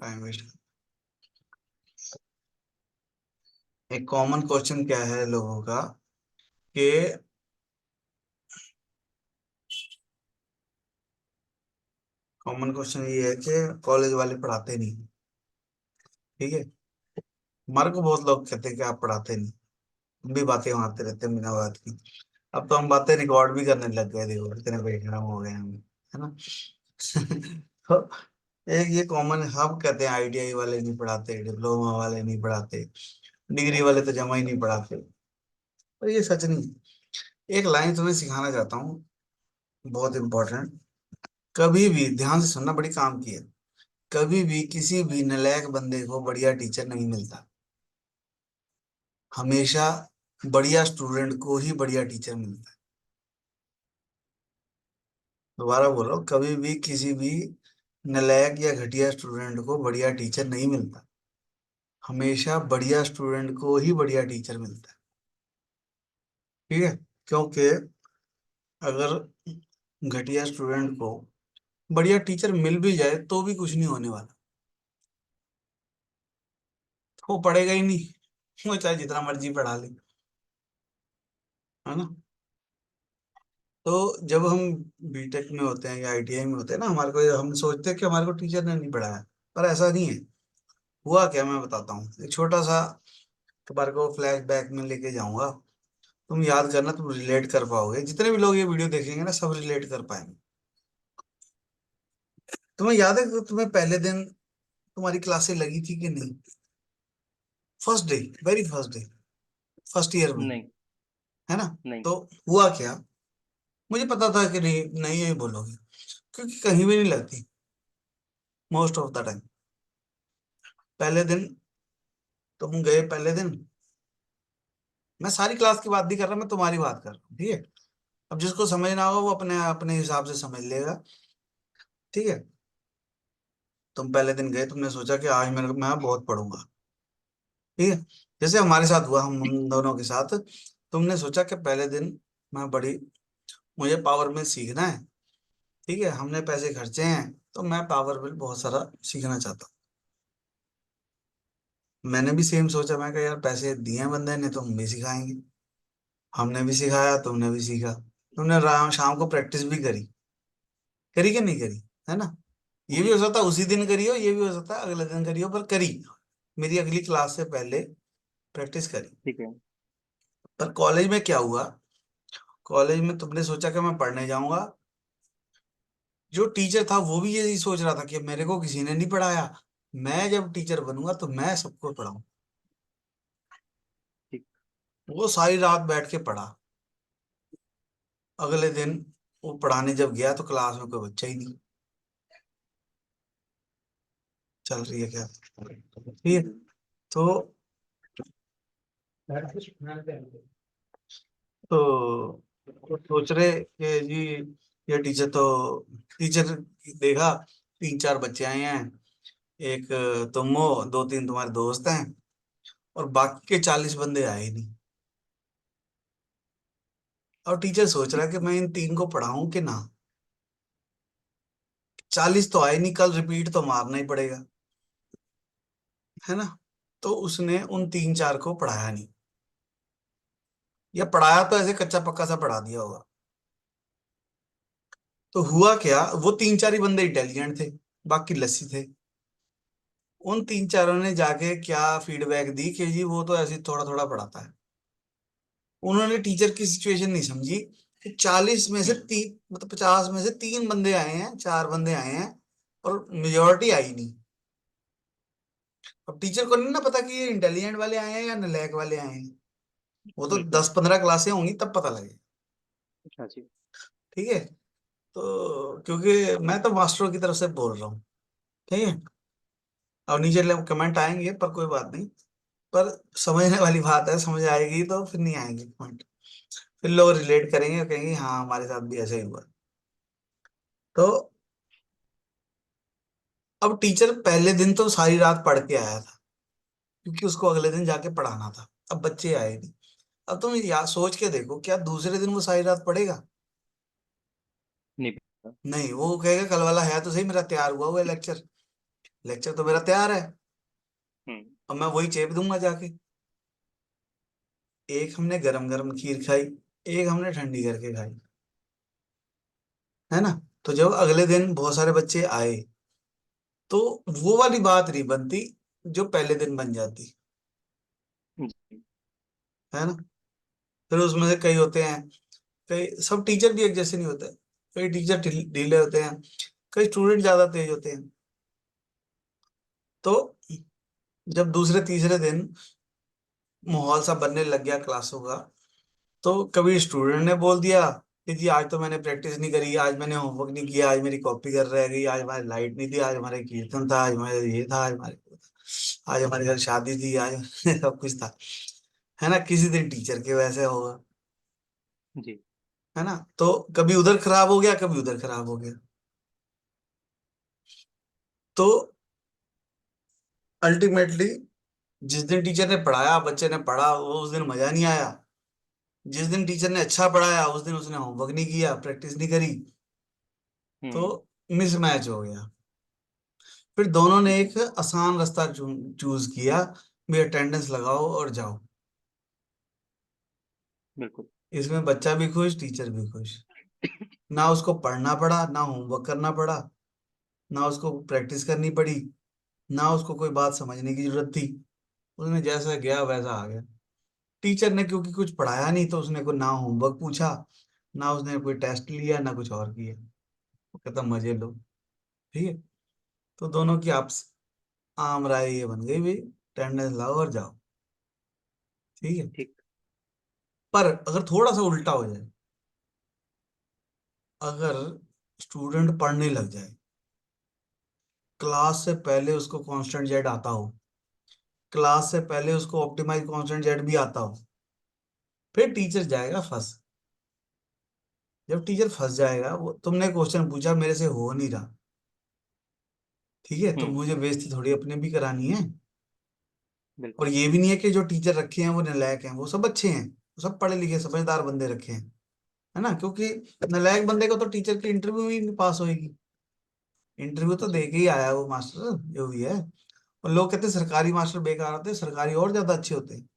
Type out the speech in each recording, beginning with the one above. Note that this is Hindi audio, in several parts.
Time waste. एक कॉमन क्वेश्चन क्या है लोगों का कि कॉमन क्वेश्चन ये है कि कॉलेज वाले पढ़ाते नहीं। ठीक है। हमारे को बहुत लोग कहते हैं कि आप पढ़ाते नहीं, हम भी बातें मारते रहते हैं बिना बात की। अब तो हम बातें रिकॉर्ड भी करने लग गए, देखो इतने बेशरम हो गए हम, है ना। तो एक ये कॉमन, हम कहते हैं आईटीआई वाले नहीं पढ़ाते, डिप्लोमा वाले नहीं पढ़ाते, डिग्री वाले तो जमा ही नहीं पढ़ाते। पर ये सच नहीं है। एक लाइन तुम्हें सिखाना चाहता हूँ, बहुत इंपॉर्टेंट। कभी भी ध्यान से सुनना, बड़ी काम की है। कभी भी किसी भी नालायक बंदे को बढ़िया टीचर नहीं मिलता। हमेशा बढ़िया स्टूडेंट को ही बढ़िया टीचर मिलता है। दोबारा बोल रहा हूँ, कभी भी किसी भी नालायक या घटिया स्टूडेंट को बढ़िया टीचर नहीं मिलता। हमेशा बढ़िया स्टूडेंट को ही बढ़िया टीचर मिलता है। ठीक है। क्योंकि अगर घटिया स्टूडेंट को बढ़िया टीचर मिल भी जाए तो भी कुछ नहीं होने वाला। वो पढ़ेगा ही नहीं, वो चाहे जितना मर्जी पढ़ा ले, है ना। तो जब हम बीटेक में होते हैं या आईटीआई में होते हैं ना, हमारे को हम सोचते हैं कि हमारे को टीचर ने नहीं पढ़ाया। पर ऐसा नहीं है। हुआ क्या, मैं बताता हूँ एक छोटा सा, तुम्हारे को फ्लैश बैक में लेके जाऊंगा। तुम याद करना, तुम रिलेट कर पाओगे, जितने भी लोग ये वीडियो देखेंगे ना सब रिलेट कर पाएंगे। तुम्हें याद है कि तुम्हें पहले दिन तुम्हारी क्लासें लगी थी कि नहीं? First day, very first day, first year में, नहीं। है ना। नहीं। तो हुआ क्या, मुझे पता था कि नहीं नहीं यही बोलोगे, क्योंकि कहीं भी नहीं लगती मोस्ट ऑफ द टाइम। पहले दिन तुम गए, पहले दिन, मैं सारी क्लास की बात नहीं कर रहा, मैं तुम्हारी बात कर रहा हूँ, ठीक है। अब जिसको समझना होगा वो अपने अपने हिसाब से समझ लेगा। ठीक है। तुम पहले दिन गए, तुमने सोचा कि आज मैं बहुत पढ़ूंगा। ठीक है। जैसे हमारे साथ हुआ, हम दोनों के साथ। तुमने सोचा कि पहले दिन मैं बड़ी, मुझे पावर मिल सीखना है। ठीक है, हमने पैसे खर्चे हैं तो मैं पावर मिल बहुत सारा सीखना चाहता हूँ। मैंने भी सेम सोचा, मैं कहा यार पैसे दिए हैं बंदे ने तो हम भी सिखाएंगे। हमने भी सिखाया, तुमने भी सीखा। तुमने शाम को प्रैक्टिस भी करी, करी कि नहीं करी, है ना। ये भी जी। हो सकता है उसी दिन करी हो, ये भी हो सकता है अगले दिन करी हो, पर करी। मेरी अगली क्लास से पहले प्रैक्टिस करी। ठीक है। पर कॉलेज में क्या हुआ, कॉलेज में तुमने सोचा कि मैं पढ़ने जाऊंगा। जो टीचर था वो भी यही सोच रहा था कि मेरे को किसी ने नहीं पढ़ाया, मैं जब टीचर बनूंगा तो मैं सबको पढ़ाऊं। ठीक। वो सारी रात बैठ के पढ़ा। अगले दिन वो पढ़ाने जब गया तो क्लास में कोई बच्चा ही नहीं। चल रही है क्या, ठीक है। जी। तो सोच रहे कि जी ये टीचर तो, टीचर देखा 3 4 बच्चे आए हैं, एक तुम हो, 2 3 तुम्हारे दोस्त हैं, और बाकी के 40 बंदे आए ही नहीं। और टीचर सोच रहा ठीक। है कि मैं इन 3 को पढ़ाऊं कि ना। 40 तो आए नहीं, कल रिपीट तो मारना ही पड़ेगा, है ना। तो उसने उन 3 4 को पढ़ाया नहीं, या पढ़ाया तो ऐसे कच्चा पक्का सा पढ़ा दिया होगा। तो हुआ क्या, वो 3 4 ही बंदे इंटेलिजेंट थे, बाकी लस्सी थे। उन 3 4 ने जाके क्या फीडबैक दी कि जी वो तो ऐसे थोड़ा थोड़ा पढ़ाता है। उन्होंने टीचर की सिचुएशन नहीं समझी कि 40 में से हम्म। 3, मतलब 50 में से 3 बंदे आए हैं, 4 बंदे आए हैं, और मेजोरिटी आई नहीं। अब टीचर को नहीं ना पता कि ये इंटेलिजेंट वाले आए हैं या नालायक वाले आए हैं। वो तो बिल्कुल। 10 15 क्लासें होंगी तब पता लगे। अच्छा जी। ठीक है। तो क्योंकि मैं तो मास्टरों की तरफ से बोल रहा हूँ, ठीक है। और नीचे कमेंट आएंगे पर कोई बात नहीं। पर समझने वाली बात है, समझ आएगी तो फिर नहीं आएंगे पॉइंट। फिर लोग रिलेट करेंगे, कहेंगे हाँ हमारे साथ भी ऐसा ही हुआ। तो अब टीचर पहले दिन तो सारी रात पढ़ के आया था, क्योंकि उसको अगले दिन जाके पढ़ाना था। अब बच्चे आए नहीं। अब तुम याद सोच के देखो, क्या दूसरे दिन वो सारी रात पढ़ेगा? नहीं पता। नहीं, वो कहेगा कल वाला है तो सही, मेरा तैयार हुआ हुआ लेक्चर। लेक्चर तो मेरा तैयार है, हम्म। अब मैं वही चेप दूंगा जाके। एक हमने गरम गरम खीर खाई, एक हमने ठंडी करके खाई, है ना। तो जब अगले दिन बहुत सारे बच्चे आए, तो वो वाली बात नहीं बनती जो पहले दिन बन जाती, जी। है ना। फिर उसमें से कई होते हैं, कई, सब टीचर भी एक जैसे नहीं होते। कई टीचर ढीले होते हैं, कई स्टूडेंट ज्यादा तेज होते हैं। तो जब दूसरे तीसरे दिन माहौल सा बनने लग गया क्लासों का, तो कभी स्टूडेंट ने बोल दिया कि जी आज तो मैंने प्रैक्टिस नहीं करी, आज मैंने होमवर्क नहीं किया, आज मेरी कॉपी कर रह गई, आज हमारी लाइट नहीं थी, आज हमारे कीर्तन था, आज हमारे ये था, आज हमारे वो था, आज हमारे घर शादी थी, आज सब कुछ था, है ना। किसी दिन टीचर के वैसे होगा, जी। है ना। तो कभी उधर खराब हो गया, कभी उधर खराब हो गया। तो अल्टीमेटली जिस दिन टीचर ने पढ़ाया, बच्चे ने पढ़ा, वो उस दिन मजा नहीं आया। जिस दिन टीचर ने अच्छा पढ़ाया, उस दिन उसने होमवर्क नहीं किया, प्रैक्टिस नहीं करी, तो हम्म। मिसमैच हो गया। फिर दोनों ने एक आसान रास्ता चूज किया, भी अटेंडेंस लगाओ और जाओ। बिल्कुल। इसमें बच्चा भी खुश, टीचर भी खुश। ना उसको पढ़ना पड़ा, ना होमवर्क करना पड़ा, ना उसको प्रैक्टिस करनी पड़ी, ना उसको कोई बात समझने की जरूरत थी। उसने जैसा गया वैसा आ गया। टीचर ने क्योंकि कुछ पढ़ाया नहीं, तो उसने को ना होमवर्क पूछा, ना उसने कोई टेस्ट लिया, ना कुछ और किया। वो कहता मजे लो। ठीक है। तो दोनों की आपस आम राय ये बन गई भाई, अटेंडेंस लाओ और जाओ। ठीक है। ठीक। पर अगर थोड़ा सा उल्टा हो जाए, अगर स्टूडेंट पढ़ने लग जाए, क्लास से पहले उसको कांस्टेंट जेड आता हो, क्लास से पहले उसको ऑप्टिमाइज कांस्टेंट जेड भी आता हो, फिर टीचर जाएगा फंस। जब टीचर फंस जाएगा, वो तुमने क्वेश्चन पूछा मेरे से हो नहीं रहा, ठीक है, तो हम्म। मुझे बेइज्जती थोड़ी अपने भी करानी है। और बिल्कुल। ये भी नहीं है कि जो टीचर रखे हैं वो नालायक हैं, वो सब अच्छे हैं, वो सब पढ़े लिखे समझदार बंदे रखे हैं, है ना। क्योंकि नालायक बंदे को तो टीचर की इंटरव्यू ही नहीं पास होएगी। इंटरव्यू तो दे जी। के ही आया वो मास्टर, जो भी है। और लोग कहते हैं सरकारी मास्टर बेकार होते हैं, सरकारी और ज्यादा अच्छे होते हैं।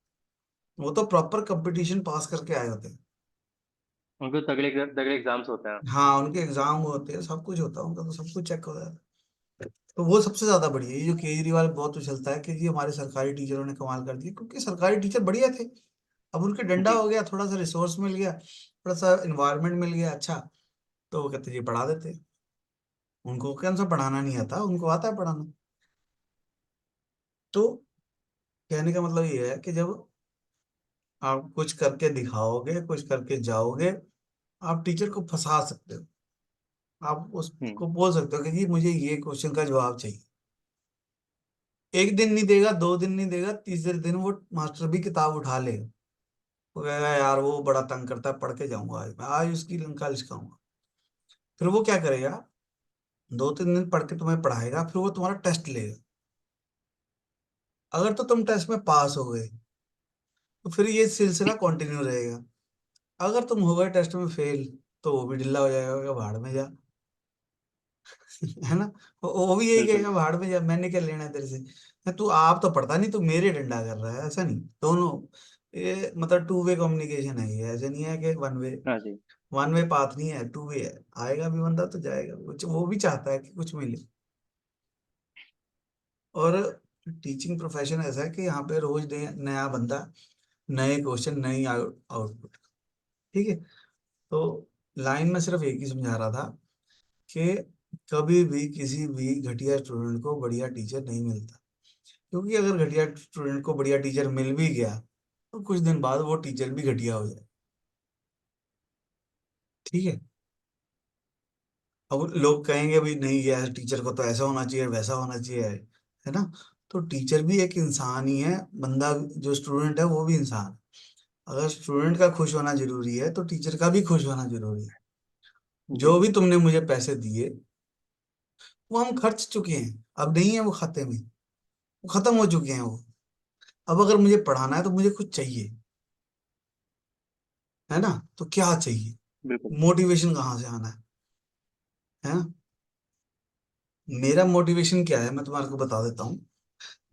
वो तो प्रॉपर कंपटीशन पास करके आए होते हैं। उनको तगड़े तगड़े एग्जाम्स होते हैं। हाँ, उनके एग्जाम होते हैं, सब कुछ होता है उनका, तो सब कुछ चेक होता है। तो वो सबसे ज्यादा बढ़िया है। ये जो केजरीवाल बहुत उछलता है कि जी हमारे सरकारी टीचरों ने कमाल कर दिया, क्योंकि सरकारी टीचर बढ़िया थे। अब उनके डंडा जी। हो गया, थोड़ा सा रिसोर्स मिल गया, थोड़ा सा इन्वायरमेंट मिल गया अच्छा, तो वो कहते जी पढ़ा देते। उनको कौन सा पढ़ाना नहीं आता, उनको आता है पढ़ाना। तो कहने का मतलब ये है कि जब आप कुछ करके दिखाओगे, कुछ करके जाओगे, आप टीचर को फंसा सकते हो। आप हम्म। उसको बोल सकते हो कि जी मुझे ये क्वेश्चन का जवाब चाहिए। एक दिन नहीं देगा, दो दिन नहीं देगा, तीसरे दिन वो मास्टर भी किताब उठा लेगा। वो कहेगा यार वो बड़ा तंग करता है, पढ़ के जाऊंगा आज मैं, आज उसकी लंका लिखाऊंगा। फिर वो क्या करेगा, दो तीन दिन पढ़ के तुम्हें पढ़ाएगा, फिर वो तुम्हारा टेस्ट लेगा। अगर तो तुम टेस्ट में पास हो गए, तो फिर ये सिलसिला कंटिन्यू रहेगा। अगर तुम हो गए टेस्ट में फेल, तो वो भी ढीला हो जाएगा कि भाड़ में जा। है ना। वो भी यही बिल्कुल। कहेगा भाड़ में जा, मैंने क्या लेना है तेरे से, तू आप तो पढ़ता नहीं, तू मेरे डंडा कर रहा है। ऐसा नहीं, दोनों, ये मतलब टू वे कम्युनिकेशन है ये, ऐसे नहीं है कि वन वे। हाँ जी। वन वे पाथ नहीं है, टू वे है। आएगा भी बंदा तो जाएगा भी, कुछ वो भी चाहता है कि कुछ मिले। और टीचिंग प्रोफेशन ऐसा है कि यहाँ पे रोज नया बंदा, नए क्वेश्चन, नई आउटपुट। ठीक है। तो लाइन में सिर्फ एक ही समझा रहा था कि कभी भी किसी भी घटिया स्टूडेंट को बढ़िया टीचर नहीं मिलता। क्योंकि अगर घटिया स्टूडेंट को बढ़िया टीचर मिल भी गया, तो कुछ दिन बाद वो टीचर भी घटिया हो जाए। ठीक है। अब लोग कहेंगे भाई नहीं यार, टीचर को तो ऐसा होना चाहिए, वैसा होना चाहिए, है ना। तो टीचर भी एक इंसान ही है, बंदा, जो स्टूडेंट है वो भी इंसान है। अगर स्टूडेंट का खुश होना जरूरी है, तो टीचर का भी खुश होना जरूरी है। जी। जो भी तुमने मुझे पैसे दिए, वो हम खर्च चुके हैं, अब नहीं है वो खाते में, वो खत्म हो चुके हैं वो। अब अगर मुझे पढ़ाना है तो मुझे कुछ चाहिए, है ना। तो क्या चाहिए, बिल्कुल। मोटिवेशन कहाँ से आना है ना। मेरा मोटिवेशन क्या है मैं तुम्हारे को बता देता हूँ।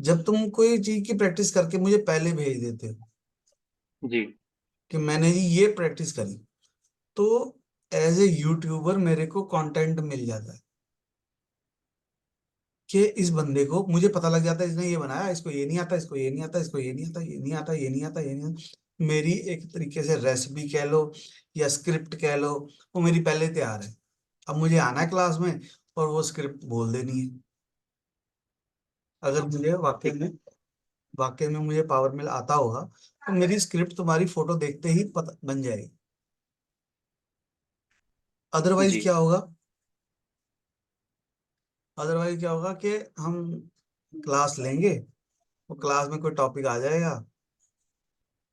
जब तुम कोई चीज की प्रैक्टिस करके मुझे पहले भेज देते हो जी। कि मैंने जी ये प्रैक्टिस करी, तो एज ए यूट्यूबर मेरे को कंटेंट मिल जाता है कि इस बंदे को, मुझे पता लग जाता है इसने ये बनाया, इसको ये नहीं आता, इसको ये नहीं आता, इसको ये नहीं आता, ये नहीं आता, ये नहीं आता, ये नहीं आता। मेरी एक तरीके से रेसिपी कह लो या स्क्रिप्ट कह लो, वो मेरी पहले तैयार है। अब मुझे आना है क्लास में और वो स्क्रिप्ट बोल देनी है। अगर मुझे ठीक। वाकई में मुझे पावर मिल आता होगा तो मेरी स्क्रिप्ट तुम्हारी फोटो देखते ही पता बन जाएगी। अदरवाइज जी। क्या होगा? अदरवाइज क्या होगा कि हम क्लास लेंगे, वो क्लास में कोई टॉपिक आ जाएगा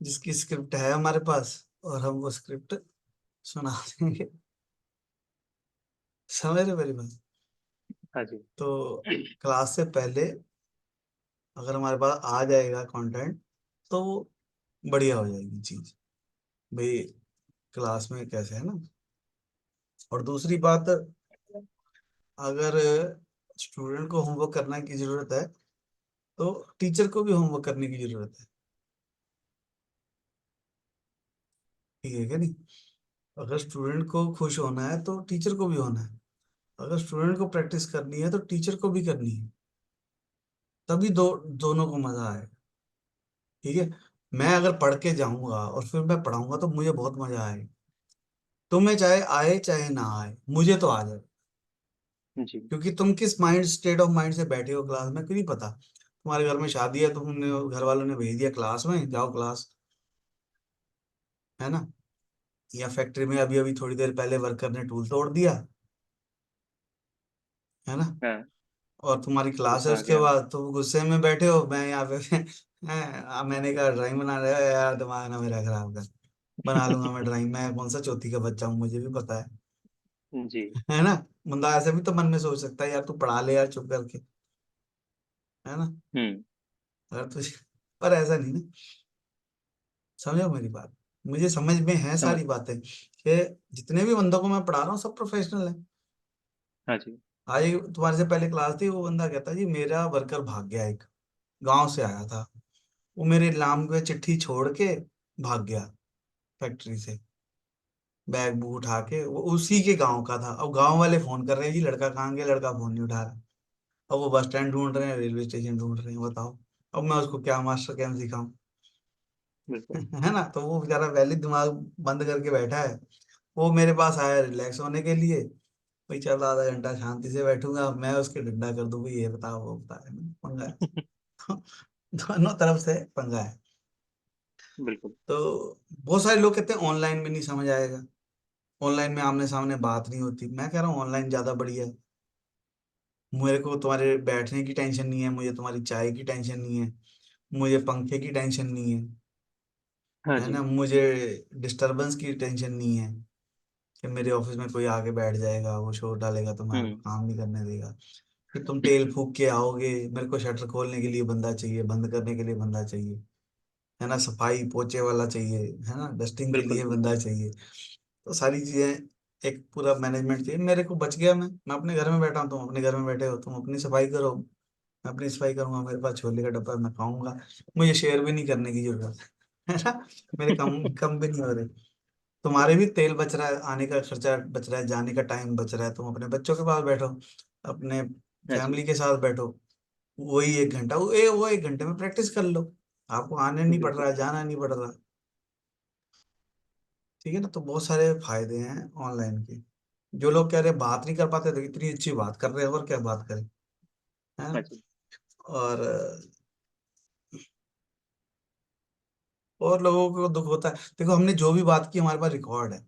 जिसकी स्क्रिप्ट है हमारे पास, और हम वो स्क्रिप्ट सुना देंगे। समझ रहे मेरी बात? हाँ जी। तो क्लास से पहले अगर हमारे पास आ जाएगा कंटेंट तो वो बढ़िया हो जाएगी चीज। भाई क्लास में कैसे है ना। और दूसरी बात, अगर स्टूडेंट को होमवर्क करने की जरूरत है तो टीचर को भी होमवर्क करने की जरूरत है। ठीक है क्या नहीं? अगर स्टूडेंट को खुश होना है तो टीचर को भी होना है। अगर स्टूडेंट को प्रैक्टिस करनी है तो टीचर को भी करनी है। तभी दोनों को मजा आए। ठीक है। मैं अगर पढ़ के जाऊंगा और फिर मैं पढ़ाऊंगा तो मुझे बहुत मजा आए। तुम्हें चाहे आए चाहे ना आए, मुझे तो आ जाए। जी। क्योंकि तुम किस माइंड स्टेट ऑफ माइंड से बैठे हो क्लास में, क्यों नहीं पता। तुम्हारे घर में शादी है, तुमने घर वालों ने भेज दिया क्लास में, जाओ क्लास, है ना। या फैक्ट्री में अभी अभी थोड़ी देर पहले वर्कर ने टूल तोड़ दिया, है ना। हाँ। और तुम्हारी क्लास है, गुस्सा आ उसके गया। बाद तुम गुस्से में बैठे हो, मैं यहाँ पे मैंने कहा ड्राइंग बना रहे हो यार, दिमाग ना मेरा खराब कर। बना लूंगा मैं ड्राइंग, मैं कौन सा चौथी का बच्चा हूँ, मुझे भी पता है। जी। है ना। बंदा ऐसे भी तो मन में सोच सकता है यार तू पढ़ा ले यार चुप करके, है ना। हम्म। अगर तुझे पर ऐसा नहीं ना। समझो मेरी बात। मुझे समझ में है समझ। सारी बातें कि जितने भी बंदों को मैं पढ़ा रहा हूँ सब प्रोफेशनल है। हाँ जी। आज तुम्हारे से पहले क्लास थी, वो बंदा कहता जी मेरा वर्कर भाग गया, एक गांव से आया था, वो मेरे नाम पे चिट्ठी छोड़ के भाग गया फैक्ट्री से, बैग बूग उठा के। वो उसी के गांव का था। अब गांव वाले फोन कर रहे हैं जी लड़का कहाँ गया, लड़का फोन नहीं उठा रहा। अब वो बस स्टैंड ढूंढ रहे हैं, रेलवे स्टेशन ढूंढ रहे हैं, बताओ। अब मैं उसको क्या मास्टर कैम सिखाऊं। बिल्कुल। है ना। तो वो बेचारा पहले दिमाग बंद करके बैठा है। वो मेरे पास आया रिलैक्स होने के लिए। भाई चल आधा घंटा शांति से बैठूंगा, मैं उसके डंडा कर दूं, भाई ये बताओ वो बता, है ना, पंगा है। दोनों तरफ से पंगा है। बिल्कुल। तो बहुत सारे लोग कहते हैं ऑनलाइन में नहीं समझ आएगा, ऑनलाइन में आमने सामने बात नहीं होती। मैं कह रहा हूँ ऑनलाइन ज्यादा बढ़िया है। मेरे को तुम्हारे बैठने की टेंशन नहीं है, मुझे तुम्हारी चाय की टेंशन नहीं है, मुझे पंखे की टेंशन नहीं है, हाँ है जी। ना। मुझे डिस्टरबेंस की टेंशन नहीं है कि मेरे ऑफिस में कोई आके बैठ जाएगा, वो शोर डालेगा, तुम्हारा हम्म। काम नहीं करने देगा। फिर तुम तेल फूक के आओगे, मेरे को शटर खोलने के लिए बंदा चाहिए, बंद करने के लिए बंदा चाहिए, है ना, सफाई पोछे वाला चाहिए, है ना, डस्टिंग के बिल्कुल लिए बंदा बिल्कुल। चाहिए। तो सारी चीजें एक पूरा मैनेजमेंट चाहिए। मेरे को बच गया, मैं अपने घर में बैठा हूँ, तुम अपने घर में बैठे हो, तुम अपनी सफाई करो, मैं अपनी सफाई करूंगा। मेरे पास छोले का डब्बा है, मैं खाऊंगा। मुझे शेयर भी नहीं करने की जरूरत है ना। मेरे कम कम भी नहीं हो रहे। तुम्हारे भी तेल बच रहा है, आने का खर्चा बच रहा है, जाने का टाइम बच रहा है। तुम अपने बच्चों के पास बैठो, अपने हाँ जी। फैमिली के साथ बैठो। वही एक घंटा, वो एक घंटे में प्रैक्टिस कर लो। आपको आने नहीं पड़ रहा बिल्कुल। है, जाना नहीं पड़ रहा। ठीक है ना। तो बहुत सारे फायदे हैं ऑनलाइन के। जो लोग कह रहे हैं बात नहीं कर पाते, तो इतनी अच्छी बात कर रहे हैं, और क्या बात करें, है हाँ ना। जी। और और लोगों को दुख होता है। देखो हमने जो भी बात की हमारे पास रिकॉर्ड है,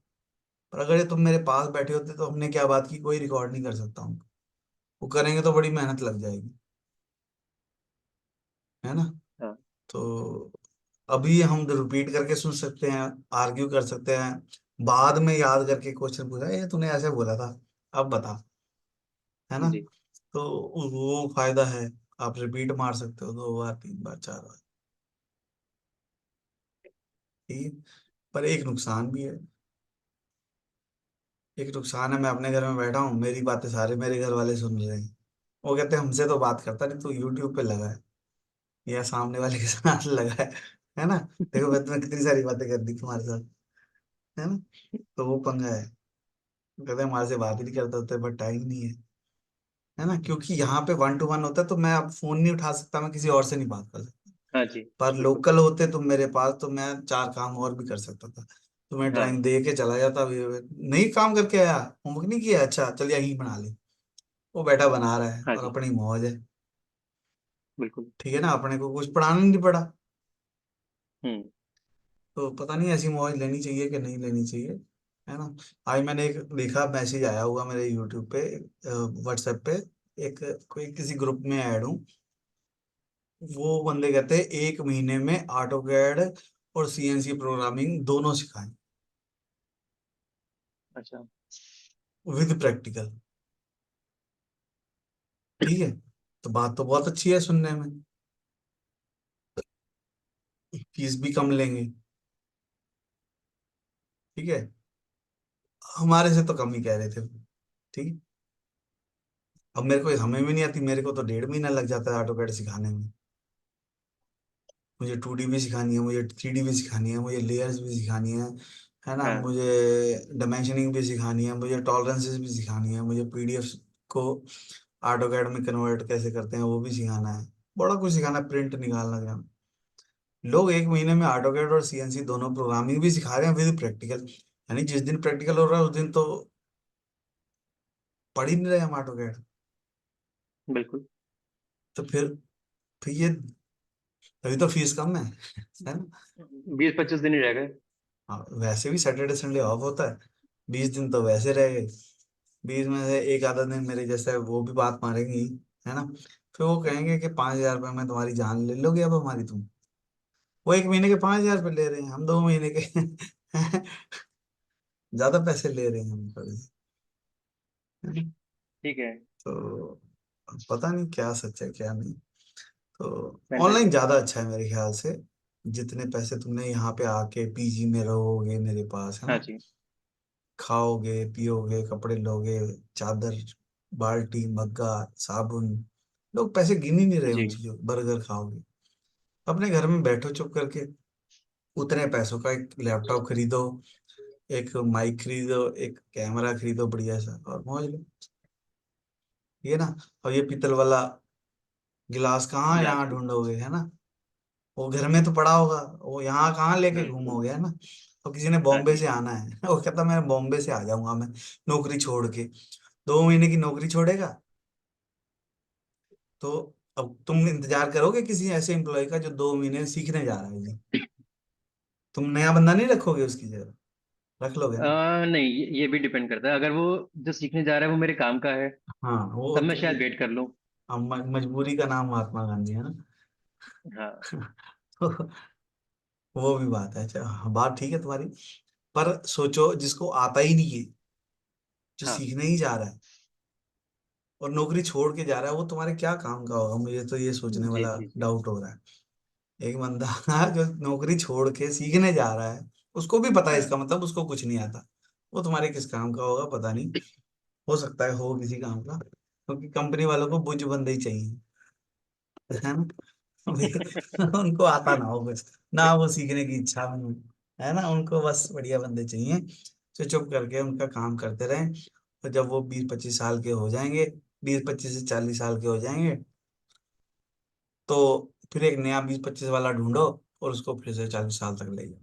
पर अगर ये तुम मेरे पास बैठे होते तो हमने क्या बात की कोई रिकॉर्ड नहीं कर सकता हूँ। वो करेंगे तो बड़ी मेहनत लग जाएगी, है ना। हाँ। तो अभी हम रिपीट करके सुन सकते हैं, आर्ग्यू कर सकते हैं, बाद में याद करके क्वेश्चन पूछा ये तूने ऐसे बोला था, अब बता, है ना। जी। तो वो फायदा है। आप रिपीट मार सकते हो 2 बार 3 बार 4 बार। ठीक है। पर एक नुकसान भी है। एक नुकसान है, मैं अपने घर में बैठा हूँ, मेरी बातें सारे मेरे घर वाले सुन रहे हैं। वो कहते हैं हमसे तो बात करता नहीं, तू यूट्यूब पे लगा है या सामने वाले के साथ लगा है ना। देखो मैं तुम्हें कितनी सारी बातें कर दी तुम्हारे साथ, है ना। तो वो पंगा है। कहते हैं हमारे से बात ही नहीं करते होते, बट टाइम नहीं है ना, क्योंकि यहाँ पे 1 to 1 होता है, तो मैं अब फोन नहीं उठा सकता, मैं किसी और से नहीं बात कर सकता। हाँ जी। पर बिल्कुल। लोकल होते तुम मेरे पास तो मैं 4 काम और भी कर सकता था। तुम्हें हाँ। ड्राइंग दे के चला जाता, नहीं काम करके आया, होमवर्क नहीं किया, अच्छा चल यहीं बना ले। वो बैठा बना रहा है हाँ और जी। अपनी मौज है। बिल्कुल। ठीक है ना, अपने को कुछ पढ़ाना नहीं पड़ा। हम्म। तो पता नहीं ऐसी मौज लेनी चाहिए कि नहीं लेनी चाहिए, है ना। आज मैंने एक देखा, मैसेज आया हुआ मेरे यूट्यूब पे, व्हाट्सएप पे, एक कोई किसी ग्रुप में ऐड हूँ। वो बंदे कहते हैं 1 महीने में ऑटो कैड और सीएनसी प्रोग्रामिंग दोनों सिखाएं, अच्छा। With practical. ठीक है, तो बात तो बहुत अच्छी है सुनने में, फीस भी कम लेंगे। ठीक है, हमारे से तो कम ही कह रहे थे। ठीक है, अब मेरे को हमें भी नहीं आती, मेरे को तो 1.5 महीना लग जाता है ऑटो कैड सिखाने में। मुझे 2D भी सिखानी है, मुझे 3D भी सिखानी है, मुझे लेयर्स भी सिखानी है ना, हाँ मुझे डायमेंशनिंग भी सिखानी है, मुझे टॉलरेंसेस भी सिखानी है, मुझे पीडीएफ को ऑटोकैड में कन्वर्ट कैसे करते हैं वो भी सिखाना है। बड़ा कुछ सिखाना है, प्रिंट निकालना जाना। लोग 1 महीने में ऑटोकैड और सीएनसी दोनों प्रोग्रामिंग भी सिखा रहे हैं विद प्रैक्टिकल, यानी जिस दिन प्रैक्टिकल हो रहा है उस दिन तो पढ़ ही नहीं रहे हम ऑटोकैड। बिल्कुल। तो फिर ये, तभी तो फीस कम है ना। 20-25 दिन ही रह गए। हाँ, वैसे भी सैटरडे संडे ऑफ होता है, 20 दिन तो वैसे रह गए। 20 में से एक आधा दिन मेरे जैसे वो भी बात मारेंगे ही, है ना। फिर वो कहेंगे कि 5,000 रुपये में तुम्हारी जान ले लोगे अब हमारी तुम। वो 1 महीने के 5,000 रुपये ले रहे हैं, हम 2 महीने के ज्यादा पैसे ले रहे हैं हम थोड़े से, है ना? ठीक है। तो अब पता नहीं क्या सच है क्या नहीं। तो मैंने। ऑनलाइन ज्यादा अच्छा है मेरे ख्याल से। जितने पैसे तुमने यहाँ पे आके पीजी में रहोगे मेरे पास, है हाँ ना, जी। खाओगे पियोगे कपड़े लोगे, चादर, बाल्टी, मग्गा, साबुन, लोग पैसे गिन ही नहीं रहे जी। उन चीजों, बर्गर खाओगे। अपने घर में बैठो चुप करके, उतने पैसों का एक लैपटॉप खरीदो, एक माइक खरीदो, एक कैमरा खरीदो बढ़िया सा और मौज लो। ये ना, और ये पीतल वाला गिलास कहाँ गिलास यहाँ भी। ढूंढोगे, है ना। वो घर में तो पड़ा होगा, वो यहाँ कहाँ लेके बिल्कुल। घूमोगे, है ना। तो किसी ने हाँ बॉम्बे जी। से आना है वो कहता मैं बॉम्बे से आ जाऊंगा मैं, नौकरी छोड़ के। 2 महीने की नौकरी छोड़ेगा, तो अब तुम इंतजार करोगे किसी ऐसे एम्प्लॉय का जो 2 महीने सीखने जा रहा है जी। तुम नया बंदा नहीं रखोगे उसकी जगह, रख लोगे ना। नहीं, ये भी डिपेंड करता है, अगर वो जो सीखने जा रहा है वो मेरे काम का है हाँ वो तब मैं तो, शायद वेट कर लूँ। अब मजबूरी का नाम महात्मा गांधी, है ना। हाँ। तो वो भी बात है, अच्छा हाँ, बात ठीक है तुम्हारी। पर सोचो जिसको आता ही नहीं है, जो हाँ सीखने ही जा रहा है और नौकरी छोड़ के जा रहा है, वो तुम्हारे क्या काम का होगा, मुझे तो ये सोचने जी वाला जी जी। डाउट हो रहा है। एक बंदा जो नौकरी छोड़ के सीखने जा रहा है, उसको भी पता है हाँ इसका मतलब, उसको कुछ नहीं आता, वो तुम्हारे किस काम का होगा पता नहीं। हो सकता है हो किसी काम का, क्योंकि कंपनी वालों को बुझ बंदे ही चाहिए, है ना। उनको आता ना हो कुछ, ना वो सीखने की इच्छा में हो, है ना, उनको बस बढ़िया बंदे चाहिए जो चुप करके उनका काम करते रहें। और जब वो 20-25 साल के हो जाएंगे, 20-25 से 40 साल के हो जाएंगे, तो फिर एक नया 20-25 वाला ढूंढो और उसको फिर से 40 साल तक ले जाओ,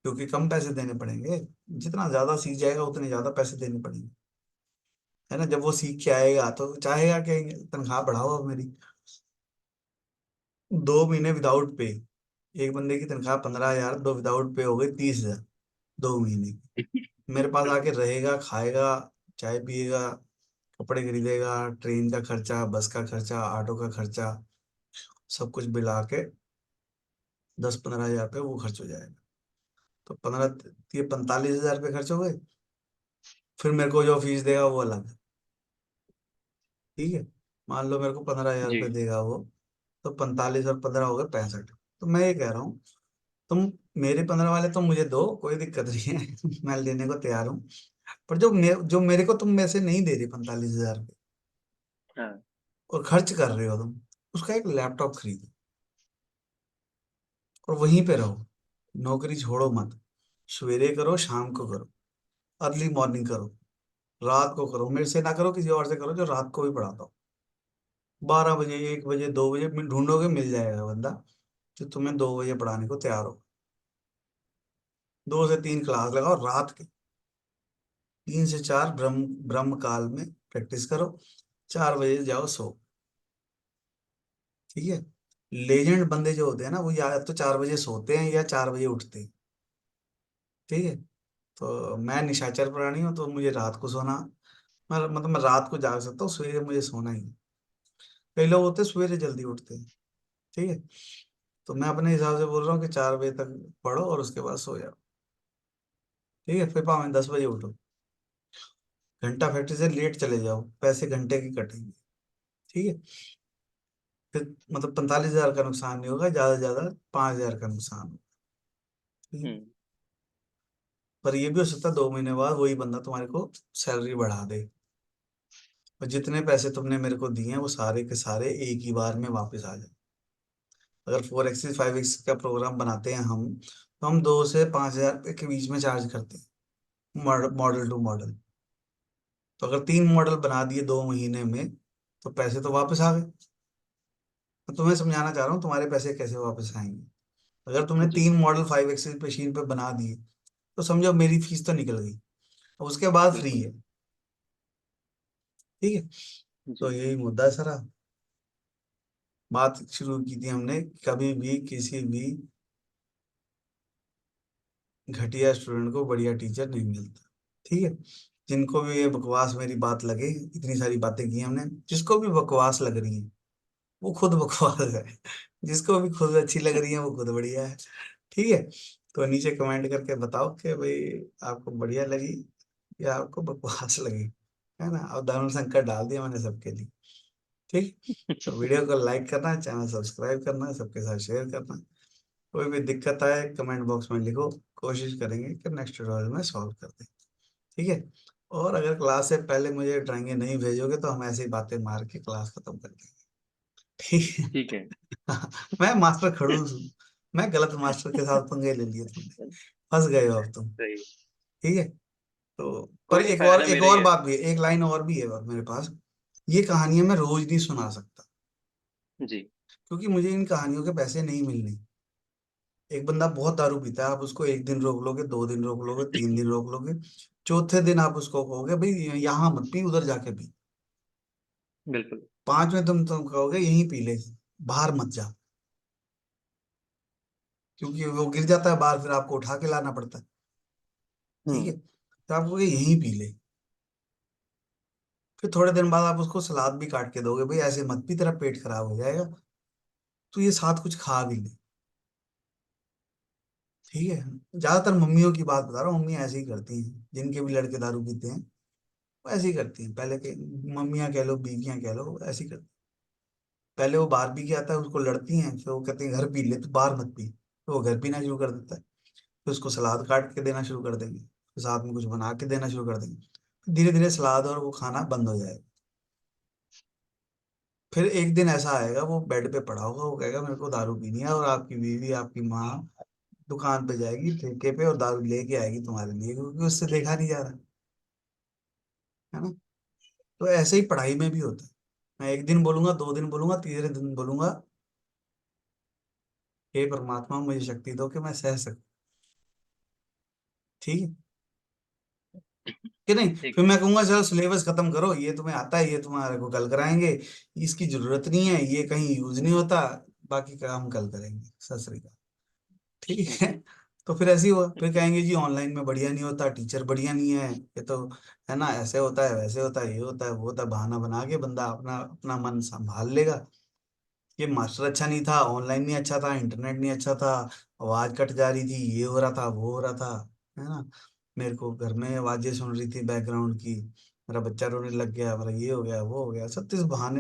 क्योंकि कम पैसे देने पड़ेंगे। जितना ज्यादा सीख जाएगा उतने ज्यादा पैसे देने पड़ेंगे, है ना। जब वो सीख के आएगा तो चाहेगा कि तनख्वाह बढ़ाओ अब मेरी। 2 महीने विदाउट पे, एक बंदे की तनख्वाह 15,000, दो विदाउट पे हो गई 30,000, 2 महीने की। मेरे पास आके रहेगा, खाएगा, चाय पिएगा, कपड़े खरीदेगा, ट्रेन का खर्चा, बस का खर्चा, ऑटो का खर्चा, सब कुछ मिला के 10-15 हजार रुपये वो खर्च हो जाएगा। तो 15, ये 45,000 रुपये खर्च हो गए। फिर मेरे को जो फीस देगा वो अलग है। ठीक है, मान लो मेरे को 15,000 रुपये जी। देगा वो, तो 45 और 15 हो गए 65। तो मैं ये कह रहा हूँ, तुम मेरे 15 वाले तुम मुझे दो, कोई दिक्कत नहीं है मैं लेने को तैयार हूँ। पर जो मेरे को तुम में से नहीं दे रही 45,000 रुपये, हाँ। और खर्च कर रहे हो तुम, उसका एक लैपटॉप खरीदो और वहीं पे रहो। नौकरी छोड़ो मत। सवेरे करो, शाम को करो, अर्ली मॉर्निंग करो, रात को करो। मेरे से ना करो, किसी और से करो जो रात को भी पढ़ाता हो। 12 बजे, 1 बजे, 2 बजे में ढूंढोगे मिल जाएगा बंदा जो तुम्हें 2 बजे पढ़ाने को तैयार हो। 2 से 3 क्लास लगाओ रात के। 3 से 4 ब्रह्म ब्रह्म काल में प्रैक्टिस करो। 4 बजे जाओ सो। ठीक है। लेजेंड बंदे जो होते हैं ना, वो या तो 4 बजे सोते हैं या 4 बजे उठते हैं। ठीक है। तो मैं निशाचर प्राणी हूँ, तो मुझे रात को सोना, मैं रात को जाग सकता हूँ, सवेरे मुझे सोना ही है। कई लोग होते हैं सवेरे जल्दी उठते हैं। ठीक है। तो मैं अपने हिसाब से बोल रहा हूँ कि 4 बजे तक पढ़ो और उसके बाद सो जाओ। ठीक है। फिर पाँच 10 बजे उठो। घंटा फैक्ट्री से लेट चले जाओ, पैसे घंटे की कटेंगे। ठीक है। फिर मतलब 45,000 का नुकसान नहीं होगा, ज्यादा से ज्यादा 5,000 का नुकसान होगा। ठीक है? हम्म। पर ये भी हो सकता है 2 महीने बाद वही बंदा तुम्हारे को सैलरी बढ़ा दे, और जितने पैसे तुमने मेरे को दिए हैं वो सारे के सारे एक ही बार में वापस आ जाए। अगर 4x 5x का प्रोग्राम बनाते हैं हम, तो हम 2 से 5,000 के बीच में चार्ज करते हैं, मॉडल टू मॉडल। तो अगर 3 मॉडल बना दिए 2 महीने में, तो पैसे तो वापस आ गए। तो तुम्हें समझाना चाह रहा हूँ तुम्हारे पैसे कैसे वापस आएंगे। अगर तुमने जी। 3 मॉडल 5x मशीन पे बना दिए, तो समझो मेरी फीस तो निकल गई, और उसके बाद फ्री बिल्कुल। है। ठीक है। तो जी। यही मुद्दा है सारा। बात शुरू की थी हमने, कभी भी किसी भी घटिया स्टूडेंट को बढ़िया टीचर नहीं मिलता। ठीक है। जिनको भी ये बकवास मेरी बात लगे, इतनी सारी बातें की हमने, जिसको भी बकवास लग रही है वो खुद बकवास है। जिसको भी खुद अच्छी लग रही है वो खुद बढ़िया है। ठीक है। तो नीचे कमेंट करके बताओ कि भाई आपको बढ़िया लगी या आपको बकवास लगी, है ना। और दारुण संकट डाल दिया मैंने सबके लिए। ठीक। तो वीडियो को लाइक करना, चैनल सब्सक्राइब करना, सबके साथ शेयर करना। कोई भी दिक्कत आए कमेंट बॉक्स में लिखो, कोशिश करेंगे कि नेक्स्ट ट्यूटोरियल में सॉल्व कर दें। ठीक है। और अगर क्लास से पहले मुझे ड्राइंगे नहीं भेजोगे तो हम ऐसे ही बातें मार के क्लास खत्म कर देंगे। ठीक है। ठीक है। मैं मास्टर खड़ूस हूँ। मैं गलत मास्टर के साथ पंगे ले लिए तुमने, फंस गए हो अब तुम। सही। ठीक है। तो पर कोई नहीं, फायदा एक मेरा ही और है। बात भी है, एक लाइन और भी है मेरे पास। ये कहानियां मैं रोज नहीं सुना सकता, जी। क्योंकि मुझे इन कहानियों के पैसे नहीं मिलने। एक बंदा बहुत दारू पीता है, आप उसको 1 दिन रोक लोगे, 2 दिन रोक लोगे, 3 दिन रोक लोगे, चौथे दिन आप उसको कहोगे भाई यहाँ मत पी, उधर जाके पी। बिल्कुल। पांचवें तुम कहोगे यहीं पी ले, बाहर मत जा। क्योंकि वो गिर जाता है बाहर, फिर आपको उठा के लाना पड़ता है। ठीक है। हम्म। तो आप कहोगे यहीं पी ले। फिर थोड़े दिन बाद आप उसको सलाद भी काट के दोगे, भाई ऐसे मत पी, तेरा पेट खराब हो जाएगा, तो ये साथ कुछ खा भी ले। ठीक है। ज्यादातर मम्मियों की बात बता रहा हूँ, मम्मी ऐसे ही करती हैं, जिनके भी लड़के दारू पीते हैं वो ऐसे ही करती हैं। पहले के मम्मियाँ कह लो, बीवियाँ कह लो, वो ऐसे ही करती। पहले वो बाहर पी के आता है, उसको लड़ती हैं, फिर वो कहते हैं घर पी ले, तो बाहर मत पी, तो वो घर पीना शुरू कर देता है। फिर उसको सलाद काट के देना शुरू कर देंगे, फिर साथ में कुछ बना के देना शुरू कर देंगे। धीरे धीरे सलाद और वो खाना बंद हो जाएगा। फिर एक दिन ऐसा आएगा, वो बेड पे पड़ा होगा, वो कहेगा मेरे को दारू पीनी है, और आपकी बीवी, आपकी माँ दुकान पे जाएगी ठेके पे और दारू लेके आएगी तुम्हारे लिए, क्योंकि उससे देखा नहीं जा रहा, है ना। तो ऐसे ही पढ़ाई में भी होता है। मैं 1 दिन बोलूंगा, 2 दिन बोलूंगा, तीसरे दिन बोलूंगा हे परमात्मा मुझे शक्ति दो कि मैं सह सकूं। ठीक है कि नहीं। ठीक फिर है। मैं कहूंगा चलो सिलेबस खत्म करो, ये तुम्हें आता है, ये तुम्हारे को कल कराएंगे, इसकी जरूरत नहीं है, ये कहीं यूज नहीं होता, बाकी काम कल करेंगे, सत श्री अकाल। ठीक है। जी। तो फिर ऐसे ही हुआ, फिर कहेंगे जी ऑनलाइन में बढ़िया नहीं होता, टीचर बढ़िया नहीं है, ये तो, है ना, ऐसे होता है, वैसे होता है, ये होता है, वो होता है, बहाना बना के बंदा अपना अपना मन संभाल लेगा। ये मास्टर अच्छा नहीं था, ऑनलाइन नहीं अच्छा था, इंटरनेट नहीं अच्छा था, आवाज कट जा रही थी, ये हो रहा था, वो हो रहा था, है ना। मेरे को घर में आवाजें सुन रही थी बैकग्राउंड की, मेरा बच्चा रोने लग गया, मेरा ये हो गया, वो हो गया, सब तो इस बहाने